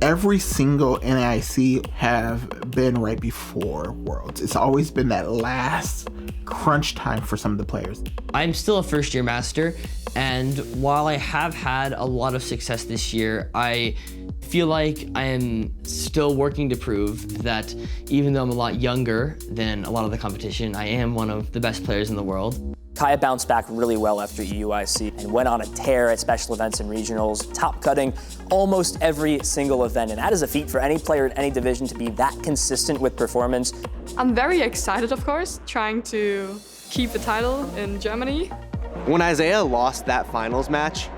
every single NAIC have been right before Worlds. It's always been that last crunch time for some of the players. I'm still a first-year master, and while I have had a lot of success this year, I feel like I am still working to prove that even though I'm a lot younger than a lot of the competition, I am one of the best players in the world. Kaya bounced back really well after EUIC and went on a tear at special events and regionals, top cutting almost every single event. And that is a feat for any player in any division to be that consistent with performance. I'm very excited, of course, trying to keep the title in Germany. When Isaiah lost that finals match,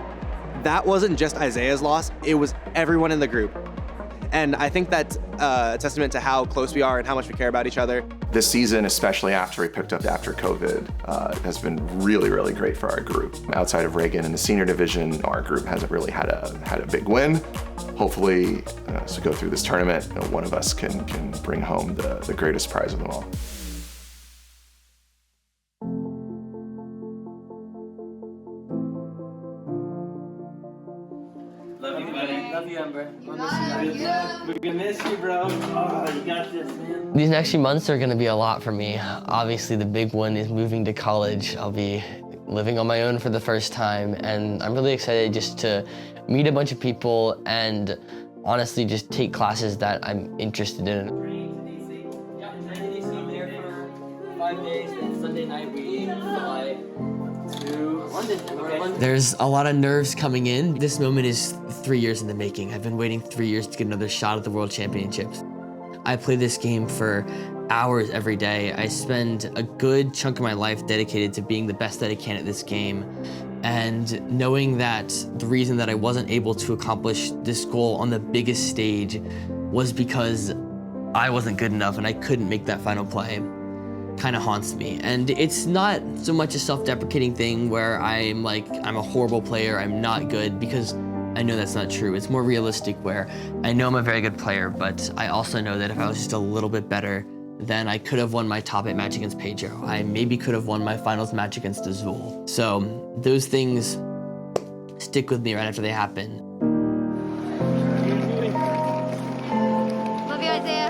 that wasn't just Isaiah's loss, it was everyone in the group. And I think that's a testament to how close we are and how much we care about each other. This season, especially after we picked up after COVID, has been really, really great for our group. Outside of Reagan in the senior division, our group hasn't really had a big win. Hopefully, as we go through this tournament, one of us can bring home the greatest prize of them all. Love you, buddy. Love you, Ember. We're gonna miss you, bro. Oh, you got this, man. These next few months are gonna be a lot for me. Obviously, the big one is moving to college. I'll be living on my own for the first time, and I'm really excited just to meet a bunch of people and honestly just take classes that I'm interested in. Yeah, there for 5 days, and Sunday night we fly to London. Okay. There's a lot of nerves coming in. This moment is 3 years in the making. I've been waiting 3 years to get another shot at the World Championships. I play this game for hours every day. I spend a good chunk of my life dedicated to being the best that I can at this game. And knowing that the reason that I wasn't able to accomplish this goal on the biggest stage was because I wasn't good enough and I couldn't make that final play kind of haunts me. And it's not so much a self-deprecating thing where I'm like, I'm a horrible player, I'm not good, because I know that's not true. It's more realistic where I know I'm a very good player, but I also know that if I was just a little bit better, then I could have won my top 8 match against Pedro. I maybe could have won my finals match against Azul. So those things stick with me right after they happen. Love you, Isaiah.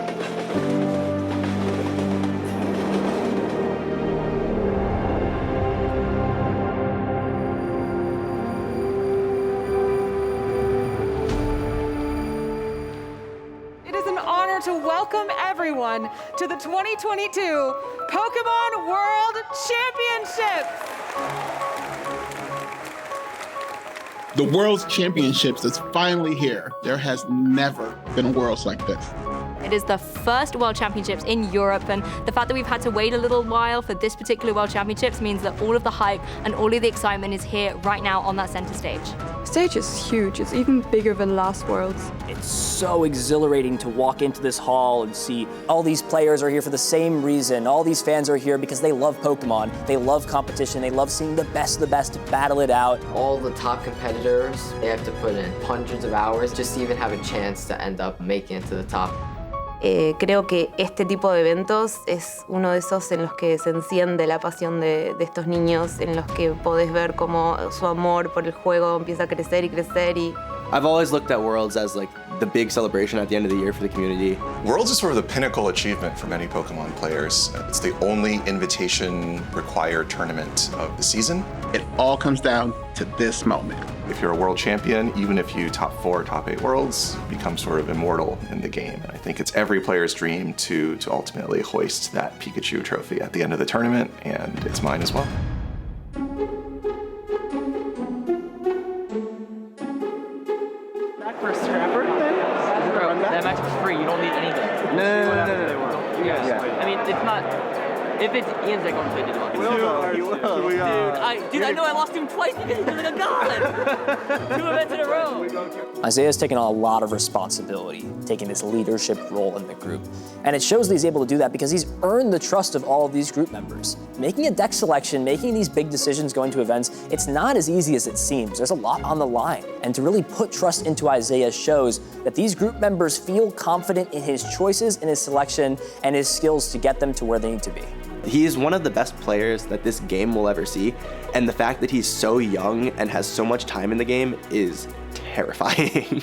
To welcome everyone to the 2022 Pokemon World Championships. The World Championships is finally here. There has never been Worlds like this. It is the first World Championships in Europe, and the fact that we've had to wait a little while for this particular World Championships means that all of the hype and all of the excitement is here right now on that center stage. Stage is huge. It's even bigger than last Worlds. It's so exhilarating to walk into this hall and see all these players are here for the same reason. All these fans are here because they love Pokemon, they love competition, they love seeing the best battle it out. All the top competitors, they have to put in hundreds of hours just to even have a chance to end up making it to the top. Creo que este tipo de eventos es uno de esos en los que se enciende la pasión de estos niños, en los que podés ver cómo su amor por el juego empieza a crecer y crecer. I've always looked at Worlds as like the big celebration at the end of the year for the community. Worlds is sort of the pinnacle achievement for many Pokemon players. It's the only invitation-required tournament of the season. It all comes down to this moment. If you're a world champion, even if you top 4, top 8 worlds, you become sort of immortal in the game. And I think it's every player's dream to ultimately hoist that Pikachu trophy at the end of the tournament, and it's mine as well. Back for a scrapper? Bro, that match was free. You don't need anything. No. Yeah. I mean, it's not. If it's Ian's, I go and play Digimon. You will. Dude, I know I lost him twice because he's like a god. 2 events in a row. Isaiah's taken on a lot of responsibility, taking this leadership role in the group. And it shows that he's able to do that because he's earned the trust of all of these group members. Making a deck selection, making these big decisions going to events, it's not as easy as it seems. There's a lot on the line. And to really put trust into Isaiah shows that these group members feel confident in his choices, in his selection, and his skills to get them to where they need to be. He is one of the best players that this game will ever see, and the fact that he's so young and has so much time in the game is terrifying.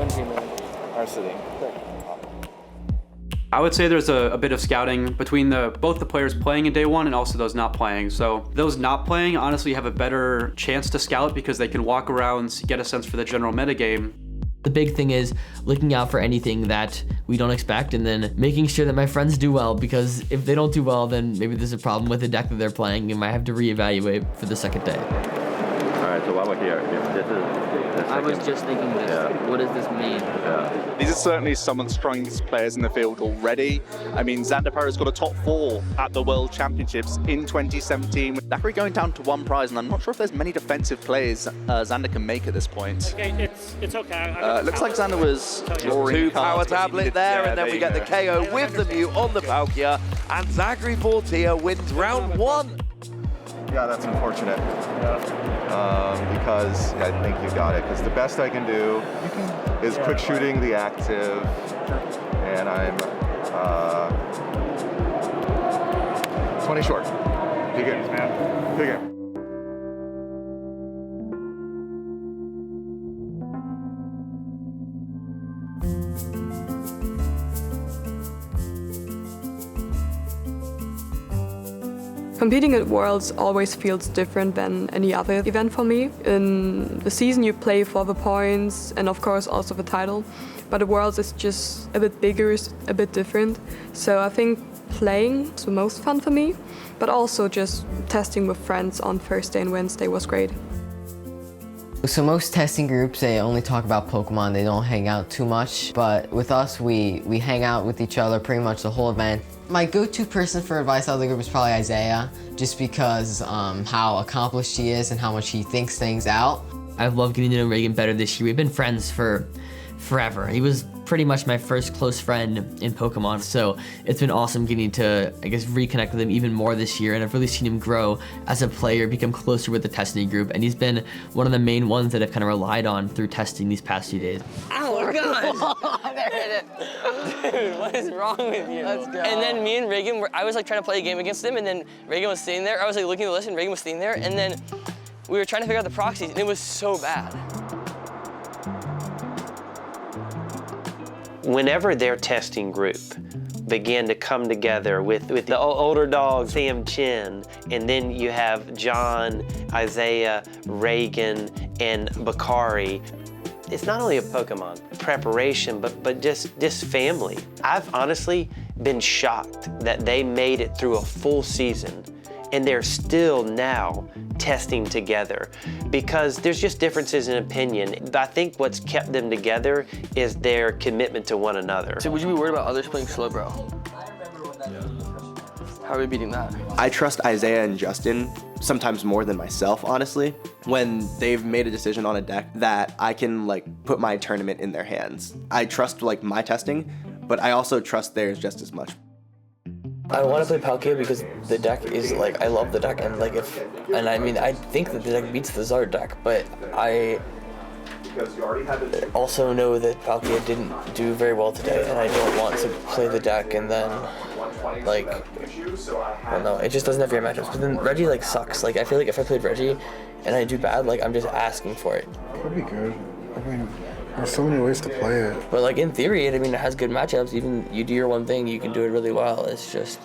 are sitting. I would say there's a bit of scouting between both the players playing in day one and also those not playing. So those not playing honestly have a better chance to scout because they can walk around, get a sense for the general metagame. The big thing is looking out for anything that we don't expect and then making sure that my friends do well, because if they don't do well, then maybe there's a problem with the deck that they're playing and might have to reevaluate for the second day. All right, so while we're here, if this is I was just thinking this. Yeah. What does this mean? Yeah. These are certainly some of the strongest players in the field already. I mean, Xander Perez got a top 4 at the World Championships in 2017. They're going down to 1 prize, and I'm not sure if there's many defensive plays Xander can make at this point. Okay, it's okay. Looks like Xander was drawing 2 cards, power but he tablet needed- there, yeah, and then there we you get the go. KO with the Mew on the Palkia, and Zachary Fortier wins round 1. Yeah, that's unfortunate. Because I think you got it. Because the best I can do is quick shooting the active, and I'm 20 short. Big game, man. Big game. Competing at Worlds always feels different than any other event for me. In the season you play for the points and of course also the title, but the Worlds is just a bit bigger, is a bit different. So I think playing is the most fun for me, but also just testing with friends on Thursday and Wednesday was great. So most testing groups, they only talk about Pokemon, they don't hang out too much, but with us, we hang out with each other pretty much the whole event. My go-to person for advice out of the group is probably Isaiah, just because how accomplished he is and how much he thinks things out. I've loved getting to know Reagan better this year. We've been friends for forever. He was pretty much my first close friend in Pokemon, so it's been awesome getting to, I guess, reconnect with him even more this year, and I've really seen him grow as a player, become closer with the testing group, and he's been one of the main ones that I've kind of relied on through testing these past few days. Oh my god! There it is. Dude, what is wrong with you? Let's go. And then me and Reagan, I was like trying to play a game against him, and then Reagan was sitting there. I was like looking at the list, and Reagan was sitting there, and then we were trying to figure out the proxies, and it was so bad. Whenever their testing group began to come together with the older dogs, Sam Chin, and then you have John, Isaiah, Reagan, and Bakari, it's not only a Pokemon preparation, but just family. I've honestly been shocked that they made it through a full season and they're still now testing together, because there's just differences in opinion. I think what's kept them together is their commitment to one another. So would you be worried about others playing slow, bro? How are we beating that? I trust Isaiah and Justin sometimes more than myself, honestly, when they've made a decision on a deck that I can like put my tournament in their hands. I trust like my testing, but I also trust theirs just as much. I want to play Palkia because the deck is like, I love the deck, and like I mean, I think that the deck beats the Zard deck, but I also know that Palkia didn't do very well today, and I don't want to play the deck and then like, I don't know, it just doesn't have very matchups. But then Reggie like sucks. Like I feel like if I played Reggie and I do bad, like I'm just asking for it. That'd be good. I mean, There's so many ways to play it. But like in theory, I mean, it has good matchups. Even you do your one thing, you can do it really well. It's just.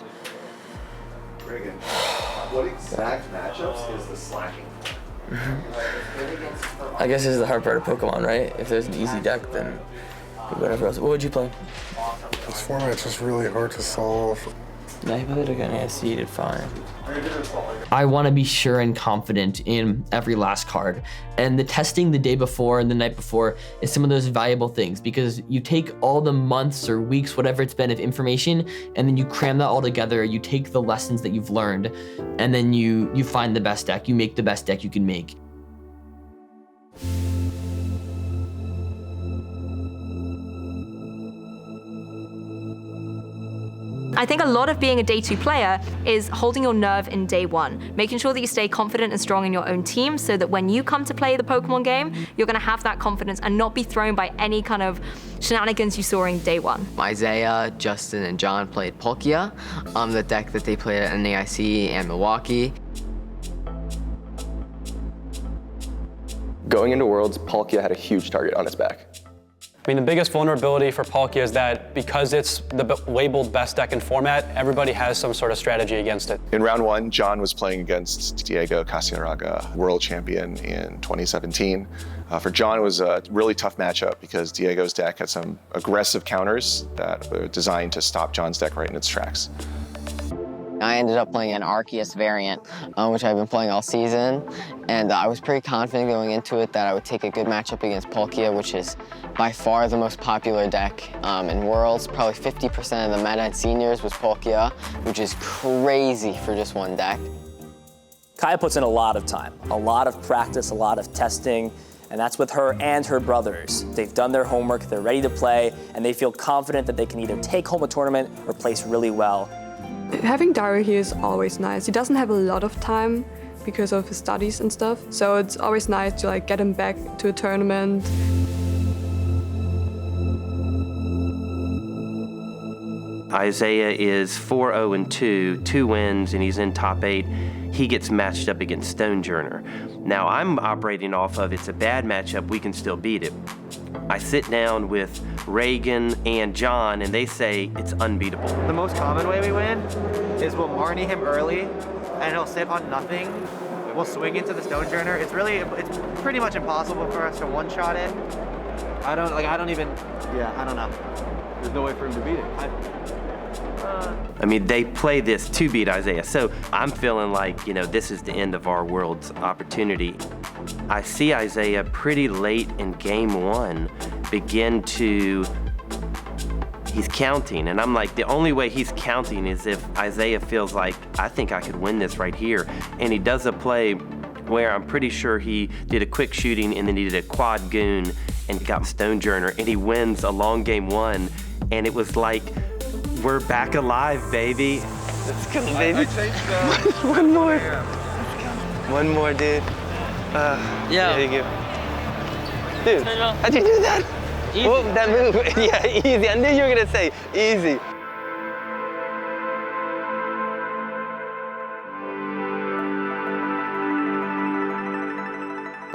Reagan, what exact matchups is the slacking? I guess this is the hard part of Pokemon, right? If there's an easy deck, then whatever else. What would you play? This format's just really hard to solve. No, you played again. Yeah, see, you did fine. I want to be sure and confident in every last card. And the testing the day before and the night before is some of those valuable things, because you take all the months or weeks, whatever it's been, of information, and then you cram that all together, you take the lessons that you've learned, and then you find the best deck, you make the best deck you can make. I think a lot of being a day 2 player is holding your nerve in day 1, making sure that you stay confident and strong in your own team so that when you come to play the Pokemon game, you're gonna have that confidence and not be thrown by any kind of shenanigans you saw in day 1. Isaiah, Justin, and John played Palkia, the deck that they played at NAIC and Milwaukee. Going into Worlds, Palkia had a huge target on its back. I mean, the biggest vulnerability for Palkia is that because it's the labeled best deck in format, everybody has some sort of strategy against it. In round 1, John was playing against Diego Castellaraga, world champion in 2017. For John, it was a really tough matchup because Diego's deck had some aggressive counters that were designed to stop John's deck right in its tracks. I ended up playing an Arceus variant, which I've been playing all season, and I was pretty confident going into it that I would take a good matchup against Palkia, which is by far the most popular deck in Worlds. Probably 50% of the meta at Seniors was Palkia, which is crazy for just one deck. Kaya puts in a lot of time, a lot of practice, a lot of testing, and that's with her and her brothers. They've done their homework, they're ready to play, and they feel confident that they can either take home a tournament or place really well. Having Dario here is always nice. He doesn't have a lot of time because of his studies and stuff, so it's always nice to like get him back to a tournament. Isaiah is 4-0-2, 2 wins, and he's in top 8. He gets matched up against Stonejourner. Now I'm operating off of it's a bad matchup, we can still beat it. I sit down with Reagan and John, and they say it's unbeatable. The most common way we win is we'll Marnie him early, and he'll sit on nothing. We'll swing into the Stonejourner. It's pretty much impossible for us to one-shot it. I don't know. There's no way for him to beat it. I mean, they play this to beat Isaiah, so I'm feeling like, this is the end of our world's opportunity. I see Isaiah pretty late in game 1 begin to, he's counting, and I'm like, the only way he's counting is if Isaiah feels like, I think I could win this right here, and he does a play where I'm pretty sure he did a quick shooting and then he did a quad goon and got Stonejourner, and he wins a long game 1, and it was like, we're back alive, baby. Let's go, baby. One more. One more, dude. Yeah. There you go. Dude, how'd you do that? Easy. Whoa, that move. Yeah, easy. I knew you were gonna say easy.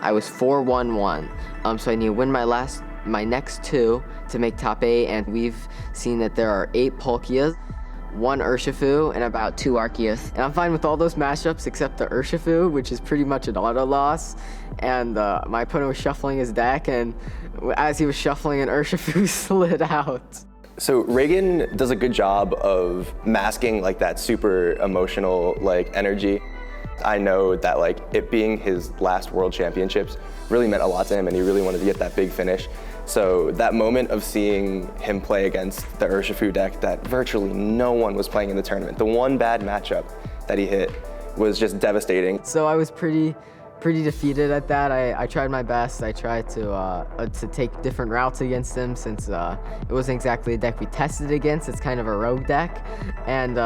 I was 4-1-1, so I need to win my next 2 to make top 8, and we've seen that there are 8 Palkias, 1 Urshifu, and about 2 Arceus. And I'm fine with all those matchups except the Urshifu, which is pretty much an auto loss. And my opponent was shuffling his deck, and as he was shuffling, an Urshifu slid out. So Reagan does a good job of masking like that super emotional energy. I know that it being his last World Championships really meant a lot to him, and he really wanted to get that big finish. So that moment of seeing him play against the Urshifu deck that virtually no one was playing in the tournament, the one bad matchup that he hit was just devastating. So I was pretty defeated at that. I tried my best. I tried to take different routes against him since it wasn't exactly a deck we tested against. It's kind of a rogue deck, and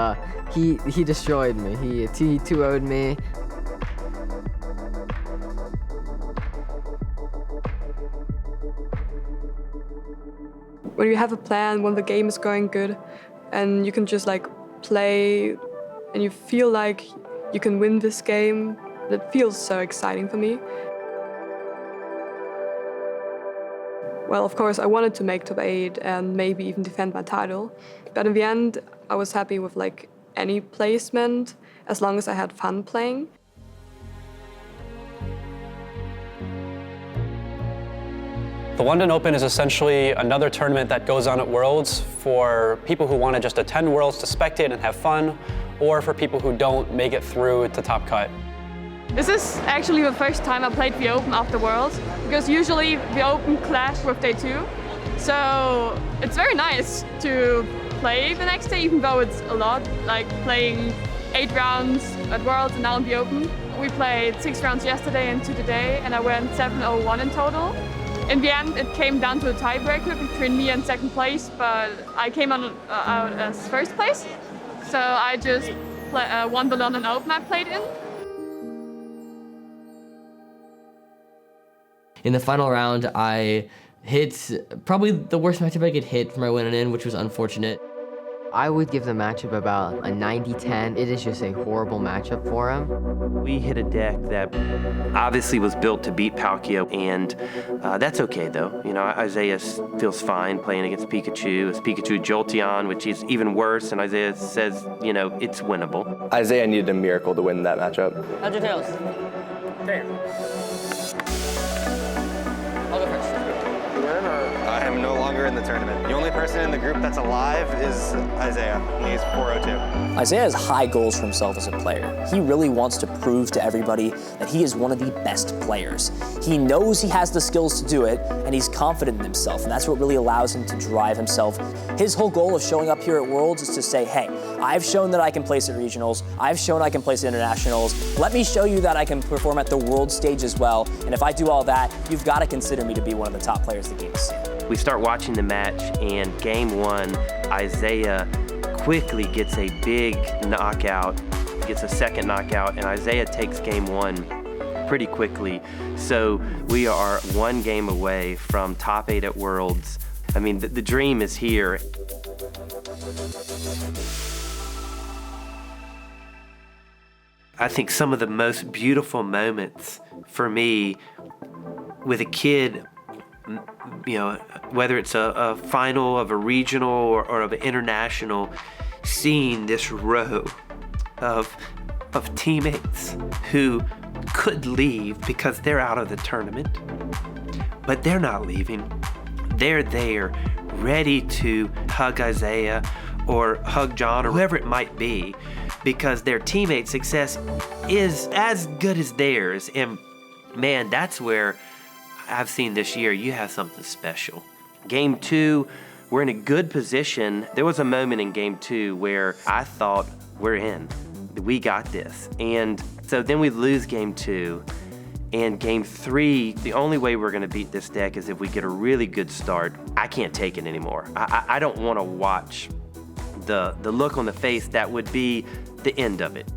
he destroyed me. He 2-0'd me. When you have a plan, when the game is going good, and you can just play, and you feel like you can win this game, that feels so exciting for me. Well, of course, I wanted to make top 8 and maybe even defend my title. But in the end, I was happy with like any placement as long as I had fun playing. The London Open is essentially another tournament that goes on at Worlds for people who want to just attend Worlds to spectate and have fun, or for people who don't make it through to top cut. This is actually the first time I played the Open after Worlds, because usually the Open clash with day 2. So it's very nice to play the next day, even though it's a lot, like playing 8 rounds at Worlds and now in the Open. We played 6 rounds yesterday and 2 today, and I went 7-0-1 in total. In the end, it came down to a tiebreaker between me and second place, but I came out as first place. So I just won the London Open I played in. In the final round, I hit probably the worst matchup I could hit for my win in, which was unfortunate. I would give the matchup about a 90-10. It is just a horrible matchup for him. We hit a deck that obviously was built to beat Palkia, and that's okay though. You know, Isaiah feels fine playing against Pikachu. It's Pikachu Jolteon, which is even worse, and Isaiah says, you know, it's winnable. Isaiah needed a miracle to win that matchup. How'd your tails? Fair. I'll go first. I am no longer in the tournament. The only person in the group that's alive is Isaiah. He's 402. Isaiah has high goals for himself as a player. He really wants to prove to everybody that he is one of the best players. He knows he has the skills to do it, and he's confident in himself, and that's what really allows him to drive himself. His whole goal of showing up here at Worlds is to say, hey, I've shown that I can place at regionals, I've shown I can place at internationals, let me show you that I can perform at the world stage as well, and if I do all that, you've got to consider me to be one of the top players the game has seen. We start watching the match, and game 1, Isaiah quickly gets a big knockout, gets a second knockout, and Isaiah takes game 1 pretty quickly. So we are 1 game away from top 8 at Worlds. I mean, the dream is here. I think some of the most beautiful moments for me with a kid, you know, whether it's a final of a regional or of an international, seeing this row of teammates who could leave because they're out of the tournament, but they're not leaving. They're there, ready to hug Isaiah or hug John or whoever it might be, because their teammate's success is as good as theirs. And man, that's where I've seen this year, you have something special. Game 2, we're in a good position. There was a moment in game 2 where I thought, we're in, we got this. And so then we lose game 2, and game 3, the only way we're gonna beat this deck is if we get a really good start. I can't take it anymore. I don't wanna watch the look on the face that would be the end of it.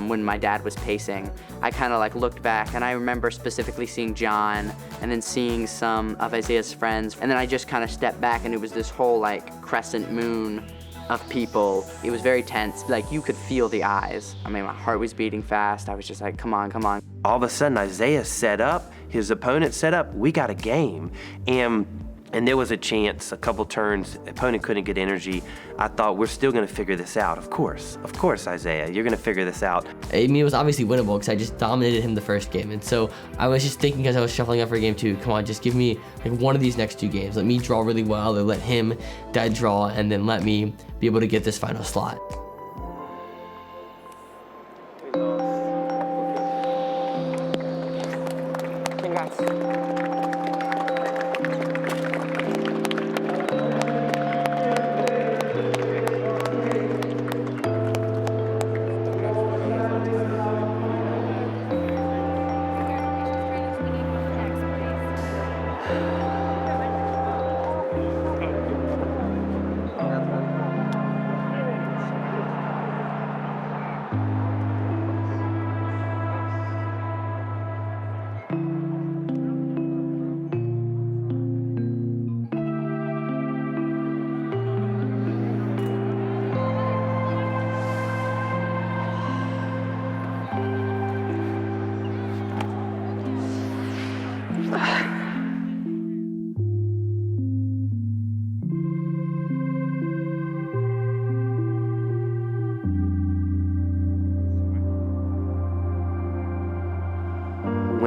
When my dad was pacing, I kind of like looked back, and I remember specifically seeing John and then seeing some of Isaiah's friends, and then I just kind of stepped back, and it was this whole like crescent moon of people. It was very tense, like you could feel the eyes. I mean, my heart was beating fast. I was just like, come on, come on. All of a sudden, Isaiah set up, his opponent set up, we got a game. And there was a chance, a couple turns, opponent couldn't get energy. I thought, we're still gonna figure this out. Of course, Isaiah, you're gonna figure this out. I mean, it was obviously winnable because I just dominated him the first game. And so I was just thinking as I was shuffling up for game 2, come on, just give me like one of these next 2 games. Let me draw really well, or let him dead draw, and then let me be able to get this final slot. Congrats.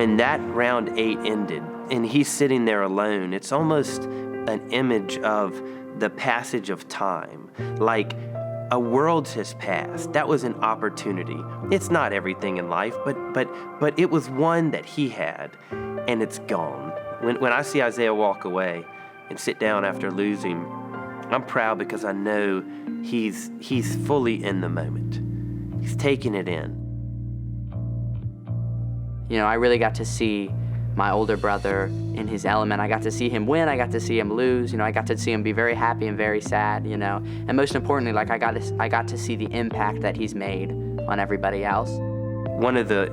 when that round 8 ended and he's sitting there alone, it's almost an image of the passage of time. Like a world has passed. That was an opportunity. It's not everything in life, but it was one that he had, and it's gone. When I see Isaiah walk away and sit down after losing, I'm proud because I know he's fully in the moment. He's taking it in. You know, I really got to see my older brother in his element. I got to see him win, I got to see him lose, you know, I got to see him be very happy and very sad, you know. And most importantly, like I got to see the impact that he's made on everybody else. One of the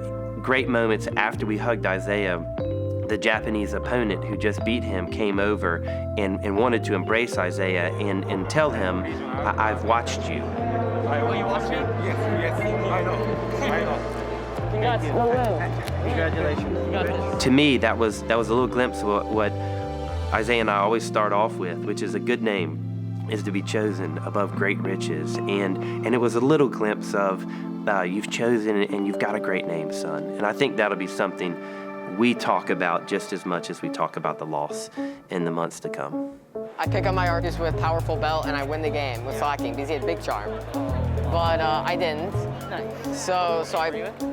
great moments after we hugged Isaiah, the Japanese opponent who just beat him came over and wanted to embrace Isaiah and tell him, I've watched you. Oh, you watched me? Yes, I know. Congrats, go win. Congratulations. To me, that was a little glimpse of what Isaiah and I always start off with, which is a good name is to be chosen above great riches. And it was a little glimpse of you've chosen and you've got a great name, son. And I think that'll be something we talk about just as much as we talk about the loss in the months to come. I pick up my Arceus with powerful belt and I win the game with slacking because he had big charm. But I didn't. So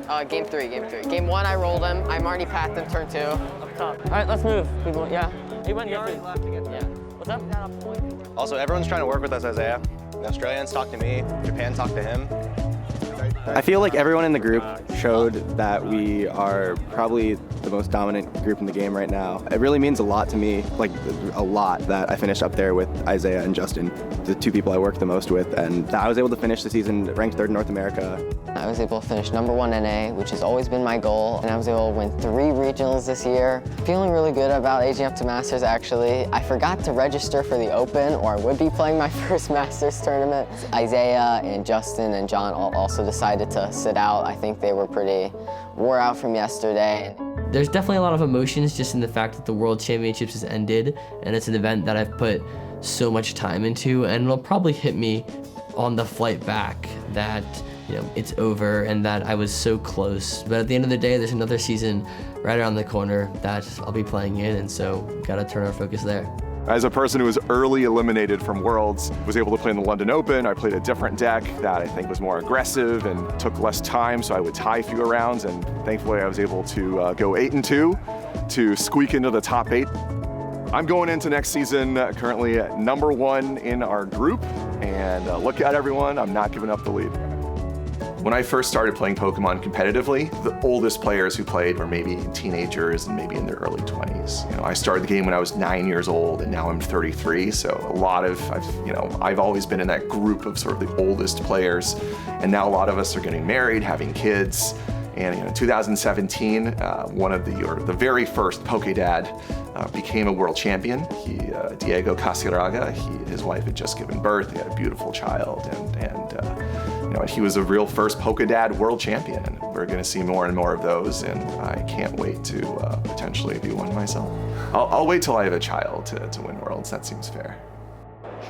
I game three. Game 1 I rolled him. I'm already packed in turn 2. Up top. All right, let's move. Yeah. He already left again. Yeah. What's up? Also, everyone's trying to work with us, Isaiah. The Australians talk to me. Japan talk to him. I feel like everyone in the group showed that we are probably the most dominant group in the game right now. It really means a lot to me, like a lot, that I finished up there with Isaiah and Justin, the 2 people I work the most with, and that I was able to finish the season ranked 3rd in North America. I was able to finish #1 NA, which has always been my goal, and I was able to win 3 regionals this year. Feeling really good about aging up to Masters, actually. I forgot to register for the Open, or I would be playing my first Masters tournament. Isaiah and Justin and John also decided to sit out. I think they were pretty wore out from yesterday. There's definitely a lot of emotions just in the fact that the World Championships has ended, and it's an event that I've put so much time into, and it'll probably hit me on the flight back that, you know, it's over and that I was so close. But at the end of the day, there's another season right around the corner that I'll be playing in, and so gotta turn our focus there. As a person who was early eliminated from Worlds, was able to play in the London Open. I played a different deck that I think was more aggressive and took less time, so I would tie fewer rounds, and thankfully I was able to go 8-2 to squeak into the top 8. I'm going into next season currently at #1 in our group, and look out everyone, I'm not giving up the lead. When I first started playing Pokemon competitively, the oldest players who played were maybe teenagers and maybe in their early 20s. You know, I started the game when I was 9 years old, and now I'm 33. So I've always been in that group of sort of the oldest players, and now a lot of us are getting married, having kids. And in 2017, the very first Pokédad became a world champion. Diego Casiraga, his wife had just given birth. They had a beautiful child, and he was a real first Pokédad world champion. And we're going to see more and more of those, and I can't wait to potentially be one myself. I'll wait till I have a child to win Worlds. That seems fair.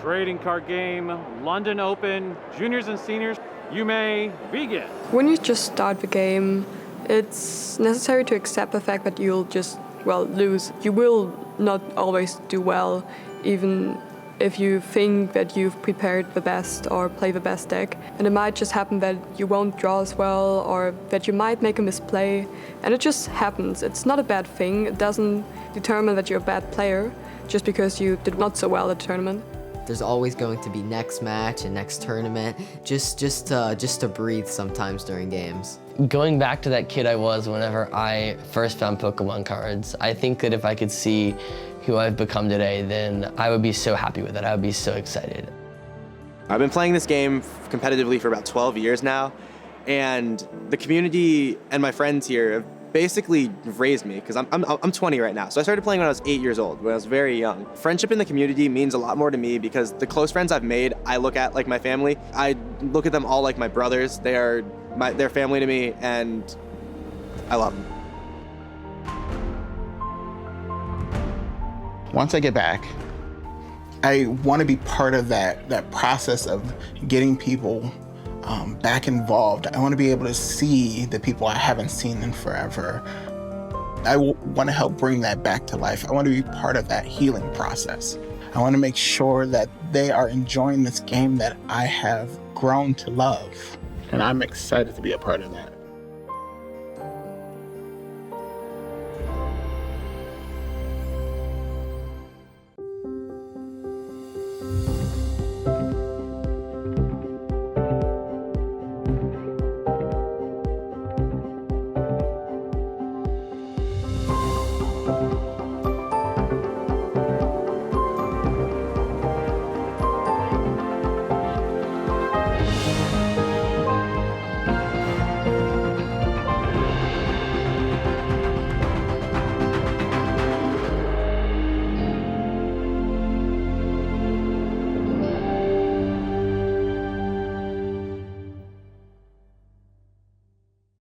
Trading card game, London Open, juniors and seniors. You may begin. When you just start the game, it's necessary to accept the fact that you'll just, lose. You will not always do well, even if you think that you've prepared the best or play the best deck. And it might just happen that you won't draw as well, or that you might make a misplay. And it just happens. It's not a bad thing. It doesn't determine that you're a bad player just because you did not so well at the tournament. There's always going to be next match and next tournament, just to breathe sometimes during games. Going back to that kid I was whenever I first found Pokemon cards, I think that if I could see who I've become today, then I would be so happy with it. I would be so excited. I've been playing this game competitively for about 12 years now, and the community and my friends here have basically raised me, because I'm 20 right now. So I started playing when I was 8 years old, when I was very young. Friendship in the community means a lot more to me because the close friends I've made, I look at like my family. I look at them all like my brothers. They're family to me, and I love them. Once I get back, I want to be part of that process of getting people back involved. I want to be able to see the people I haven't seen in forever. I want to help bring that back to life. I want to be part of that healing process. I want to make sure that they are enjoying this game that I have grown to love. And I'm excited to be a part of that.